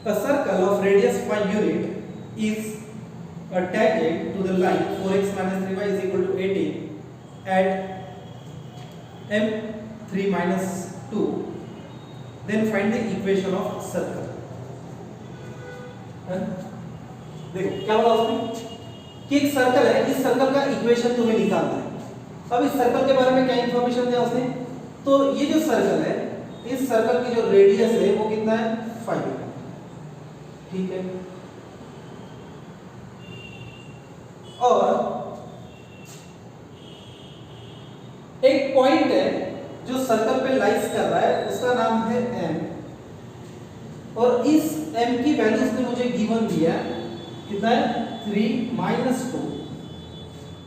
A circle of radius 5 unit is a tangent to the line 4x minus 3y is equal to 18 at m3 minus 2. Then find the equation of circle. देखो क्या बोला उसने कि एक circle है, इस circle का equation तुम्हें निकालना है। अब इस सर्कल के बारे में क्या इंफॉर्मेशन दिया उसने, तो ये जो सर्कल है, इस सर्कल की जो रेडियस है वो कितना है 5 है, ठीक है। और एक पॉइंट है जो सर्कल पे लाइज कर रहा है, उसका नाम है m, और इस m की वैल्यू उसने मुझे गिवन दिया है कितना है 3 माइनस 2,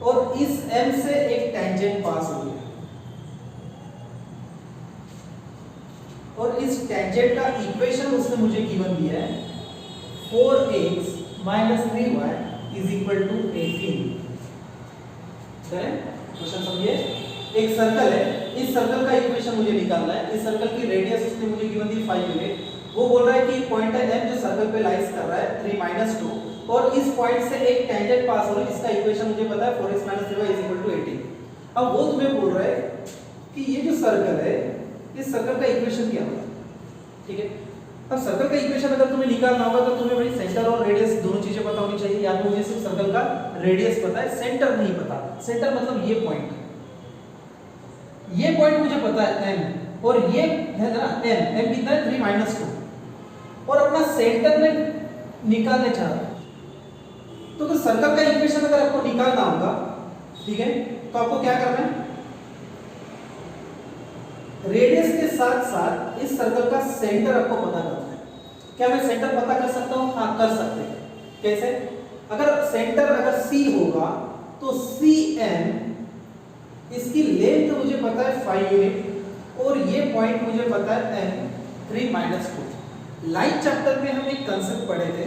और इस m से एक टेंजेंट पास हो गया, और इस टेंजेंट का इक्वेशन उसने मुझे गिवन दिया है 4x minus 3y is equal to 18। Question समझिए, एक सर्कल है, इस सर्कल का इक्वेशन मुझे निकालना है। इस सर्कल की रेडियस उसने मुझे गिवन दी 5 यूनिट। वो बोल रहा है कि पॉइंट है m जो सर्कल पे लाइज कर रहा है 3 माइनस 2, और इस पॉइंट से एक टेंजेंट पास हो रहा है, इसका इक्वेशन मुझे पता है 4x minus 3y is equal to 18। अब वो तुम्हें बोल रहा है कि ये जो सर्कल है, इस सर्कल का इक्वेशन क्या होगा, ठीक है। अब सर्कल का इक्वेशन अगर तुम्हें निकालना होगा तो तुम्हें भाई सेंटर और रेडियस दोनों चीजें पता होनी चाहिए। या तो मुझे सिर्फ सर्कल का रेडियस पता है, सेंटर नहीं पता। सेंटर मतलब ये पॉइंट मुझे पता है m, और ये है ना m कितना है 3 माइनस 2, और अपना सेंटर में निकालने चाह रहा हूं। तो सर्कल का इक्वेशन अगर आपको निकालना होगा, ठीक है, तो आपको क्या करना है, रेडियस के साथ साथ इस सर्कल का सेंटर आपको पता करना है। क्या मैं सेंटर पता कर सकता हूं? हाँ, कर सकते हैं। कैसे? अगर सेंटर अगर C होगा तो CM, इसकी लेंथ मुझे पता है 5 यूनिट, और ये पॉइंट मुझे पता है M 3 माइनस 2। लाइन चैप्टर में हम एक कंसेप्ट पढ़े थे,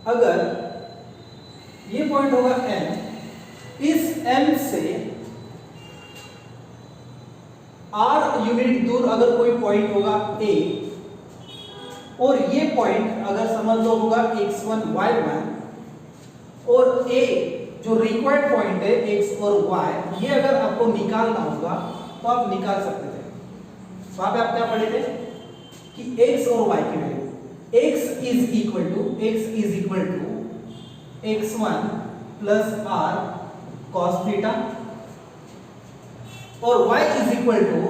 अगर ये पॉइंट होगा M, इस m से r यूनिट दूर अगर कोई पॉइंट होगा A, और ये पॉइंट अगर समझ लो होगा x1 y1, और A जो रिक्वायर्ड पॉइंट है x और y, ये अगर आपको निकालना होगा तो आप निकाल सकते थे। वहां पे आप क्या पढ़े थे कि x और y की value, x is equal to x1 plus r cos theta, और y is equal to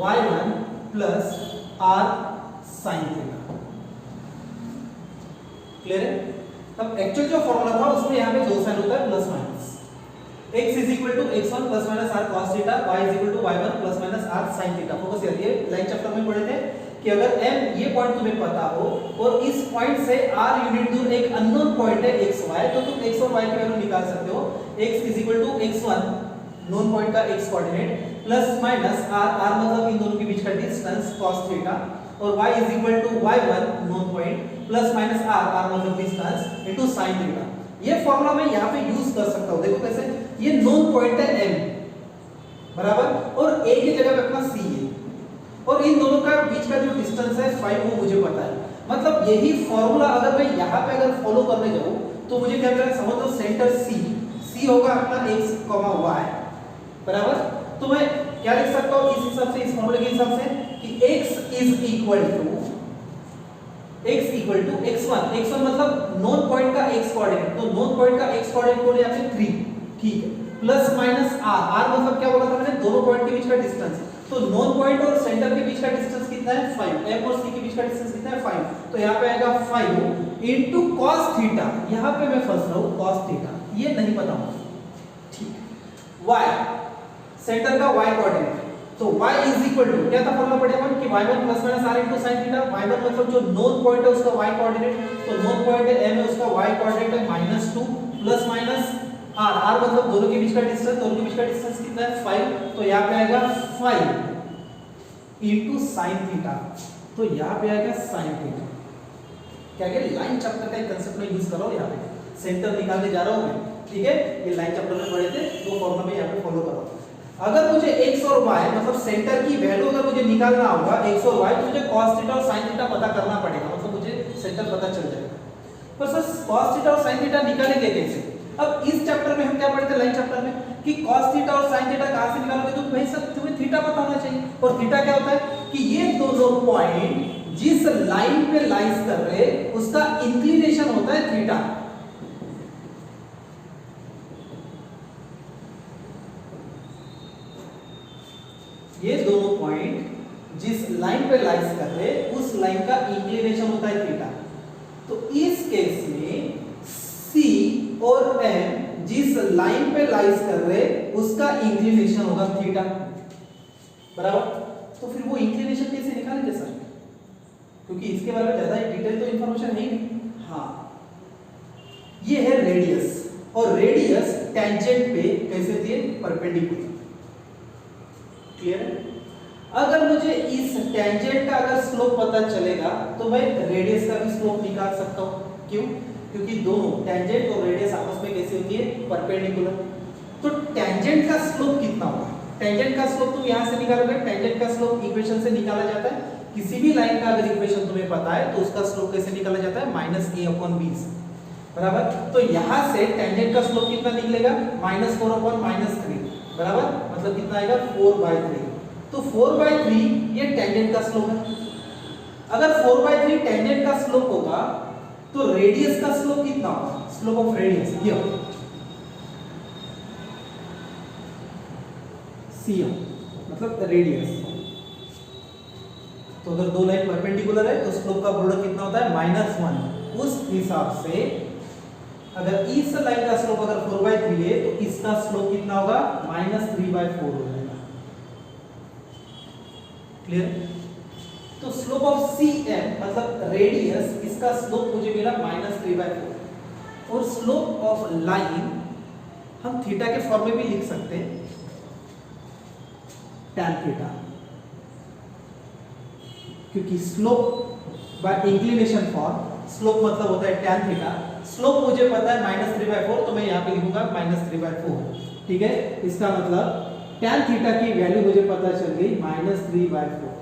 y1 plus r sin theta. Clear है? तब एक्चुअल जो फॉर्मूला था उसमें यहाँ पे दो साइन होता है plus minus, x is equal to x1 plus minus r cos theta, y is equal to y1 plus minus r sin theta. Focus करिए, लाइन चैप्टर में पढ़े थे कि अगर m ये पॉइंट तुम्हें पता हो और इस पॉइंट से r यूनिट दूर एक अननोन पॉइंट है x y, तो तुम x और y की वैल्यू निकाल सकते हो। x is equal to x1 known point का x coordinate plus minus r मतलब इन दोनों के बीच का डिस्टेंस cos थीटा, और y is equal to y1 known point plus minus r मतलब डिस्टेंस इनटू sin थीटा। ये फार्मूला मैं यहां पे यूज कर सकता हूं। देखो कैसे, ये नोन पॉइंट है m बराबर, और a की जगह पे अपना c है, और इन दोनों का बीच का जो डिस्टेंस है 5 वो मुझे पता है। मतलब यही फार्मूला अगर मैं यहां पे अगर फॉलो करने जाऊं तो मुझे क्या मिलेगा, समझ लो सेंटर C होगा अपना x, y बराबर। तो मैं क्या लिख सकता हूं इस हिसाब से, इस फार्मूले के हिसाब से कि x is equal to x1 मतलब नोन पॉइंट का x कोऑर्डिनेट, तो नोन पॉइंट का x कोऑर्डिनेट को यहाँ पे 3, ठीक है, प्लस माइनस r मतलब क्या बोला था मैंने, दोनों पॉइंट के बीच का डिस्टेंस। तो नोन पॉइंट और सेंटर के बीच का डिस्टेंस कितना है 5, m और c के बीच का डिस्टेंस कितना है 5, तो यहाँ पे आएगा 5 इनटू cos थीटा। यहाँ पे मैं फंस रहा हूँ, cos थीटा ये नहीं पता मुझे, ठीक। y सेंटर का y कोऑर्डिनेट, तो y इज इक्वल टू क्या था फॉर्मूला पढ़े अपन कि y1 plus minus r into sin theta. y1 मतलब जो नोन पॉइंट है उसका y कोऑर्डिनेट, तो नोन पॉइंट है m है उसका y कोऑर्डिनेट है -2 प्लस माइनस r मतलब दोनों के बीच का डिस्टेंस, दोनों के बीच का डिस्टेंस कितना है 5, तो यहाँ पे आएगा 5 इनटू sin थीटा, तो यहाँ पे आएगा sin थीटा। क्या क्या लाइन चैप्टर का एक कांसेप्ट में यूज कर रहा हूँ, यहाँ पे सेंटर निकालने जा रहा हूँ मैं, ठीक है। ये लाइन चैप्टर में पढ़े थे, दो फॉर्मूला में यहाँ पे फॉलो कर रहा हूँ। अगर मुझे x और y मतलब सेंटर की वैल्यू अगर मुझे निकालना होगा x और y, तो मुझे cos थीटा और sin थीटा पता करना पड़ेगा, मतलब मुझे सेंटर पता चल जाएगा। पर सर cos थीटा और sin थीटा निकालेंगे कैसे? अब इस चैप्टर में हम क्या पढ़ते हैं, लाइन चैप्टर में, कि cos थीटा और sin थीटा कहां से निकालोगे? तो भाई सब तुम्हें थीटा पता होना चाहिए। और थीटा क्या होता है कि ये दोनों पॉइंट जिस लाइन पे लाइज कर रहे उसका इंक्लिनेशन होता है थीटा। ये दोनों पॉइंट जिस लाइन पे लाइज कर रहे उस लाइन का इंक्लिनेशन होता है थीटा। तो इस केस में C और M जिस लाइन पे लाइज कर रहे उसका इंक्लिनेशन होगा थीटा, बराबर। तो फिर वो इंक्लिनेशन कैसे निकालेंगे सर? क्योंकि इसके बारे में ज्यादा डिटेल तो इंफॉर्मेशन है ही नहीं। हाँ, ये है रेडियस, और रेडियस टेंजेंट पे कैसे होती है? परपेंडिकुलर। क्लियर है? अगर मुझे इस टेंजेंट का अगर स्लोप पता चलेगा तो मैं रेडियस का भी स्लोप निकाल सकता हूं। क्यों? क्योंकि दोनों टेंजेंट और रेडियस आपस में कैसे होती है? परपेंडिकुलर। तो टेंजेंट का स्लोप कितना होगा? टेंजेंट का स्लोप तुम यहां से निकालोगे, टेंजेंट का स्लोप इक्वेशन से निकाला जाता है। किसी भी लाइन का अगर इक्वेशन तुम्हें पता है तो उसका स्लोप कैसे निकाला जाता है? -a/b से, बराबर। तो यहां से टेंजेंट का स्लोप कितना निकलेगा? -4/-3, बराबर। मतलब कितना आएगा? 4/3। तो 4/3 ये टेंजेंट का स्लोप है। अगर 4/3 टेंजेंट का स्लोप होगा तो रेडियस का स्लोप कितना होगा? स्लोप ऑफ रेडियस ये cm, मतलब रेडियस। तो अगर दो लाइन परपेंडिकुलर है तो स्लोप का प्रोडक्ट कितना होता है? -1। उस हिसाब से अगर इस लाइन का स्लोप अगर 4/3 है तो इसका स्लोप कितना होगा? -3/4 हो जाएगा। क्लियर? तो स्लोप ऑफ cm मतलब रेडियस, इसका स्लोप मुझे मिला -3/4। और स्लोप ऑफ लाइन हम थीटा के फॉर्म में भी लिख सकते हैं, tan थीटा, क्योंकि slope by inclination form, slope मतलब होता है tan थीटा। स्लोप मुझे पता है -3/4, तो मैं यहां पे लिखूंगा -3/4। ठीक है? इसका मतलब tan थीटा की वैल्यू मुझे पता चल गई -3/4।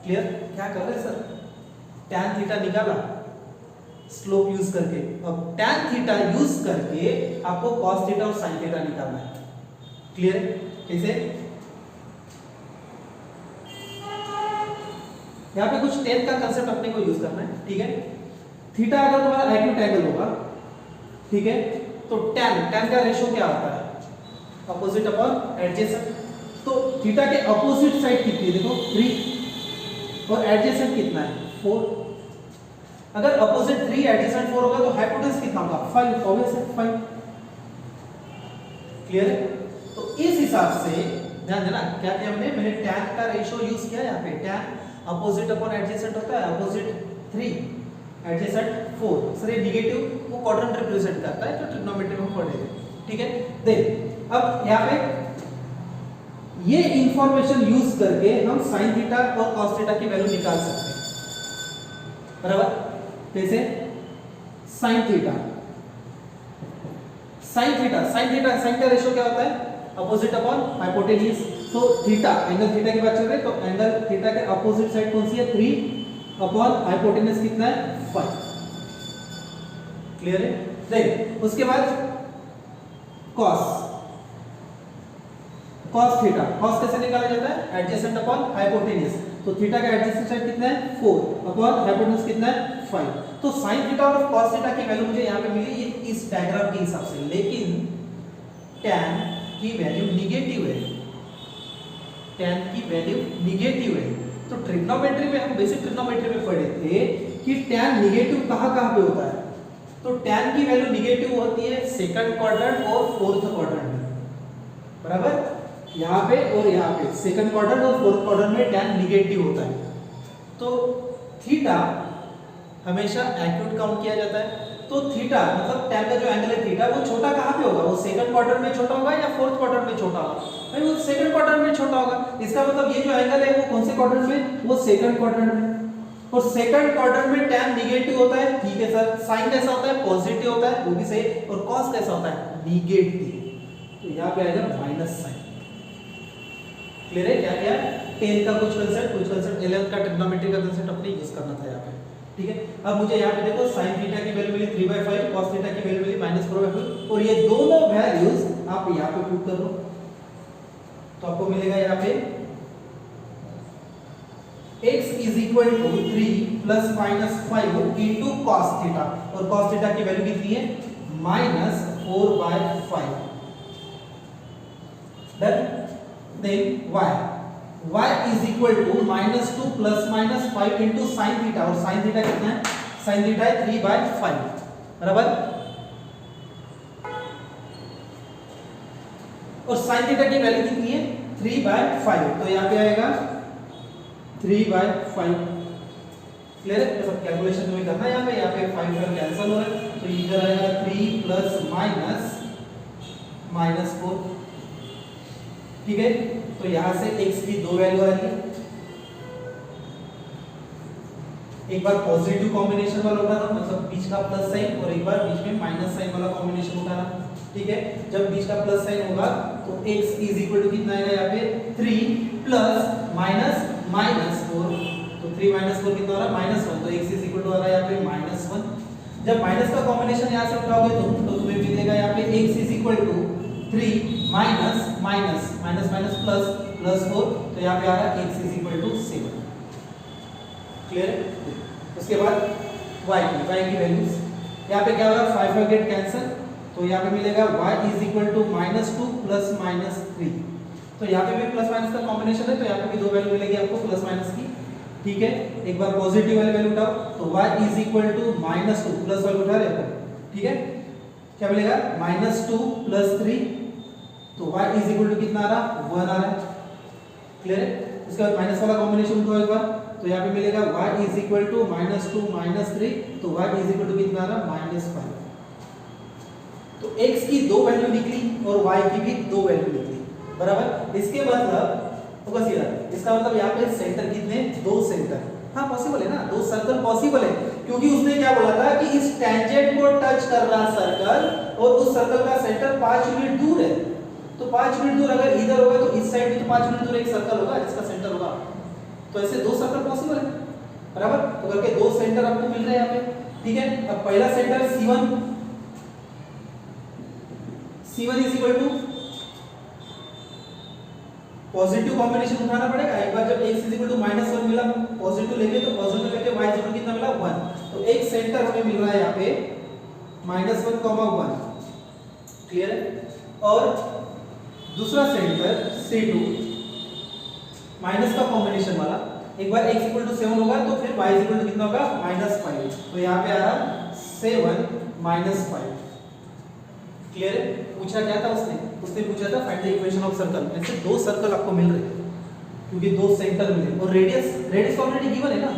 क्लियर? क्या कर रहे हैं सर? tan थीटा निकाला स्लोप यूज करके। अब tan थीटा यूज करके आपको cos थीटा और sin थीटा निकालना है। क्लियर? कैसे? यहाँ पे कुछ tan का कंसेप्ट अपने को यूज करना है। ठीक है? थीटा अगर तुम्हारा एक्यूट एंगल होगा, ठीक है, तो tan का रेशियो क्या होता है? Opposite upon adjacent. तो थीटा के अपोजिट साइड कितनी है? देखो 3, और एडजेसेंट कितना है? 4। अगर अपोजिट 3 एडजेसेंट 4 होगा तो हाइपोटेन्यूज कितना होगा? 5, ऑब्वियस है 5। क्लियर है? तो इस हिसाब से ध्यान देना, क्या किया हमने? मैंने tan का रेशियो यूज किया यहाँ पे। tan अपोजिट अपॉन एडजेसेंट होता है, अपोजिट 3 एडजेसेंट 4। सर ये नेगेटिव वो क्वाड्रेंट रिप्रेजेंट करता है जो ट्रिग्नोमेट्री में पढ़े थे। ठीक है? देख अब यहाँ पे ये इंफॉर्मेशन यूज करके हम sin थीटा और cos थीटा की वैल्यू निकाल सकते हैं, बराबर। कैसे? sin थीटा sin का रेशियो क्या होता है? Opposite upon hypotenuse. तो थीटा, एंगल थीटा की बात चल रही है, तो एंगल थीटा के अपोजिट साइड कौन सी है? 3 अपॉन हाइपोटेन्यूज कितना है? 5। क्लियर है? देख उसके बाद cos थीटा, cos कैसे निकाला जाता है? Adjacent upon hypotenuse. तो थीटा का एडजेसेंट साइड कितना है? 4 अपॉन हाइपोटेन्यूज कितना है? 5। तो sin थीटा और cos थीटा की वैल्यू मुझे यहाँ पे मिली ये इस डायग्राम के हिसाब से। लेकिन tan की वैल्यू निगेटिव है, tan की वैल्यू निगेटिव है। तो ट्रिग्नोमेट्री में हम बेसिक ट्रिग्नोमेट्री में पढ़े थे कि tan निगेटिव कहाँ पे होता है? तो tan की वैल्यू निगेटिव होती है सेकंड क्वाड्रेंट और फोर्थ क्वाड्रेंट में, बराबर। यहाँ पे और यहाँ पे सेकंड क्वाड्रेंट और फोर्थ क्वाड्रेंट में tan निगेटिव होता है। तो थीटा हमेशा एक्यूट काउंट किया जाता है। तो थीटा मतलब tan का जो एंगल है थीटा, वो छोटा कहाँ पे होगा? वो सेकंड क्वाड्रेंट में छोटा होगा या फोर्थ क्वाड्रेंट में छोटा होगा? भाई वो सेकंड क्वाड्रेंट में छोटा होगा। इसका मतलब ये जो एंगल है वो कौन से क्वाड्रेंट में? वो सेकंड क्वाड्रेंट में। और सेकंड क्वाड्रेंट में tan निगेटिव होता है, ठीक है सर। sin कैसा होता है? पॉजिटिव होता है, वो भी सही। और cos कैसा होता है? निगेटिव। यहाँ पे आएगा माइनस साइन। क्लियर है? क्या क्या 10 का कुछ कंसेप्ट 11 का ट्रिग्नोमेट्री का कंसेप्ट अपने यूज करना था यहाँ पे। ठीक है, अब मुझे यहाँ पे देखो sin थीटा की वैल्यू मिली 3/5, cos थीटा की वैल्यू मिली -4/5 और ये दोनों वैल्यूज आप यहाँ पे पुट कर लो तो आपको मिलेगा यहाँ पे x is equal to 3 plus minus 5 into cos theta और cos थीटा की वैल्यू कितनी है -4/5। Done. Then y is equal to -2 plus minus 5 into sin theta और sin थीटा कितना है? sin थीटा है 3/5 बराबर। और sin थीटा की वैल्यू कितनी है 3/5 तो यहाँ पे आएगा 3/5। क्लियर है? तो सब कैलकुलेशन तुम्हें करना है यहाँ पे 5 का कैंसिल हो रहा है तो इधर आएगा 3 प्लस माइनस 4। ठीक है, तो यहाँ से x की दो वैल्यू आ रही है, एक बार पॉजिटिव कॉम्बिनेशन वाला उठाना मतलब बीच का प्लस साइन और एक बार बीच में माइनस साइन वाला कॉम्बिनेशन उठाना। ठीक है, जब बीच का प्लस साइन होगा तो x इज इक्वल टू कितना आएगा यहाँ पे 3 प्लस माइनस 4 तो 3 माइनस 4 कितना हो रहा है -1 तो x इज इक्वल टू आ रहा है यहाँ पे -1। जब माइनस का कॉम्बिनेशन यहाँ से उठाओगे तो तुम्हें मिलेगा यहाँ पे x is equal to 3 minus plus 4 तो यहाँ पे आ रहा है x is equal to 7। Clear है? उसके बाद y की वैल्यूज यहाँ पे क्या होगा 5 का गेट कैंसिल तो यहाँ पे मिलेगा y is equal to -2 plus -3 तो यहाँ पे भी प्लस माइनस का कॉम्बिनेशन है तो यहाँ पे भी दो वैल्यू मिलेगी आपको प्लस माइनस की। ठीक है, एक बार पॉजिटिव वाली वैल्यू उठाओ तो y is equal to -2 plus वाली उठा रहे हैं। ठीक है, क्या मिलेगा -2 प्लस 3 तो y इज इक्वल टू कितना आ रहा 1 आ रहा है। क्लियर है? उसके बाद माइनस वाला कॉम्बिनेशन उठाओ एक बार तो यहाँ पे मिलेगा y इज इक्वल टू -2 -3 तो y इज इक्वल टू कितना आ रहा -5। तो x की दो वैल्यू निकली और y की भी दो वैल्यू निकली बराबर। इसके मतलब होगा सीधा, इसका मतलब यहाँ पे सेंटर कितने दो सेंटर। हाँ पॉसिबल है ना, दो सर्कल पॉसिबल है क्योंकि उसने क्या बोला था कि इस टेंजेंट को टच कर रहा सर्कल और उस सर्कल का सेंटर 5 यूनिट दूर है तो 5 यूनिट दूर अगर इधर होगा तो इस साइड भी तो 5 यूनिट दूर एक सर्कल होगा जिसका सेंटर होगा तो ऐसे दो सर्कल पॉसिबल है बराबर। तो करके दो सेंटर आपको मिल रहे हैं यहाँ पे। ठीक है, अब पहला centre C1 is equal to positive combination उठाना पड़ेगा। एक बार जब x इज इक्वल टू -1 मिला पॉजिटिव लेके तो पॉजिटिव लेके y इज इक्वल कितना मिला 1 तो एक सेंटर हमें मिल रहा है यहाँ पे -1, 1। क्लियर है? और दूसरा सेंटर C2 माइनस का कॉम्बिनेशन वाला एक बार x इक्वल टू 7 होगा तो फिर y इज इक्वल टू कितना होगा -5 तो यहाँ पे आ रहा 7 -5। क्लियर है? पूछा क्या था उसने पूछा था find the equation of circle. ऐसे दो सर्कल आपको मिल रहे हैं क्योंकि दो सेंटर मिले और रेडियस ऑलरेडी गिवन है ना।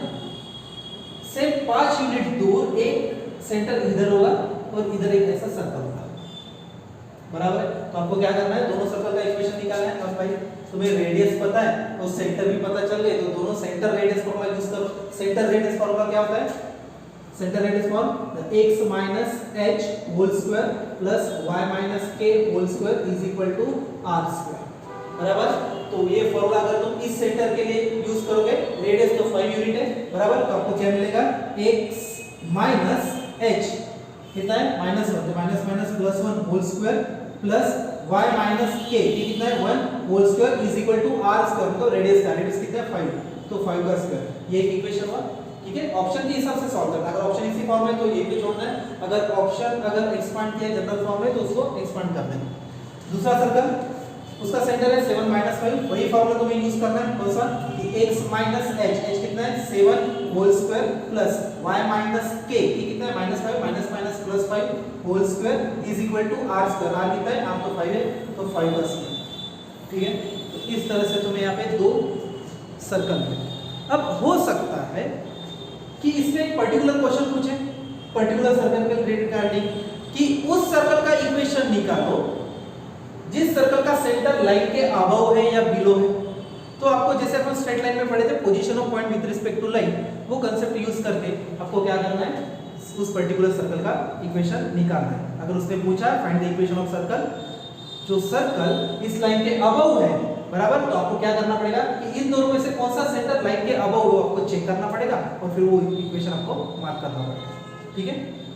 सिर्फ 5 यूनिट दूर एक सेंटर इधर होगा और इधर एक ऐसा सर्कल होगा बराबर है। तो आपको क्या करना है दोनों सर्कल का इक्वेशन निकालना है। अब भाई तुम्हें रेडियस पता है और सेंटर भी पता चल गए तो दोनों सेंटर रेडियस फॉर्मूला यूज करो। सेंटर रेडियस फॉर्मूला क्या होता है? Centre radius form x minus h whole square plus y minus k whole square is equal to r square बराबर। तो ये फॉर्मूला अगर तुम इस सेंटर के लिए यूज करोगे रेडियस तो 5 यूनिट है बराबर तो आपको क्या मिलेगा x minus h कितना है -1 तो minus plus 1 whole square plus y minus k ये कितना है 1 whole square is equal to r square मतलब रेडियस कितना है 5 तो 5 का स्क्वायर ये इक्वेशन हुआ। ठीक है, ऑप्शन के हिसाब से सॉल्व करना। अगर ऑप्शन इसी फॉर्म में तो ये भी छोड़ना है, अगर ऑप्शन एक्सपांड किया जनरल फॉर्म में तो उसको एक्सपांड कर देना। दूसरा सर्कल उसका सेंटर है 7 -5 वही फॉर्मूला तुम्हें यूज करना है कौन सा कि x h कितना है 7 whole square plus y k ये कितना है -5 प्लस 5 whole square is equal to r square. r कितना है r तो 5 है तो 5 का स्क्वायर। ठीक है, तो इस तरह से तुम्हें यहाँ पे दो सर्कल मिले। अब हो सकता है कि इसमें एक पर्टिकुलर क्वेश्चन पूछे पर्टिकुलर सर्कल के रिगार्डिंग कि उस सर्कल का इक्वेशन निकालो जिस सर्कल का सेंटर लाइन के अबव है या बिलो है। तो आपको जैसे अपन स्ट्रेट लाइन में पढ़े थे position of point with respect to line वो कांसेप्ट यूज करके आपको क्या करना है उस पर्टिकुलर सर्कल का इक्वेशन निकालना है। अगर उसने पूछा find the equation of circle जो सर्कल इस लाइन के अबव है, बराबर, तो आपको क्या करना पड़ेगा कि इन दोनों में से कौन सा सेंटर लाइन के अबव हो आपको चेक करना पड़ेगा और फिर वो इक्वेशन आपको मार्क करना पड़ेगा। ठीक है।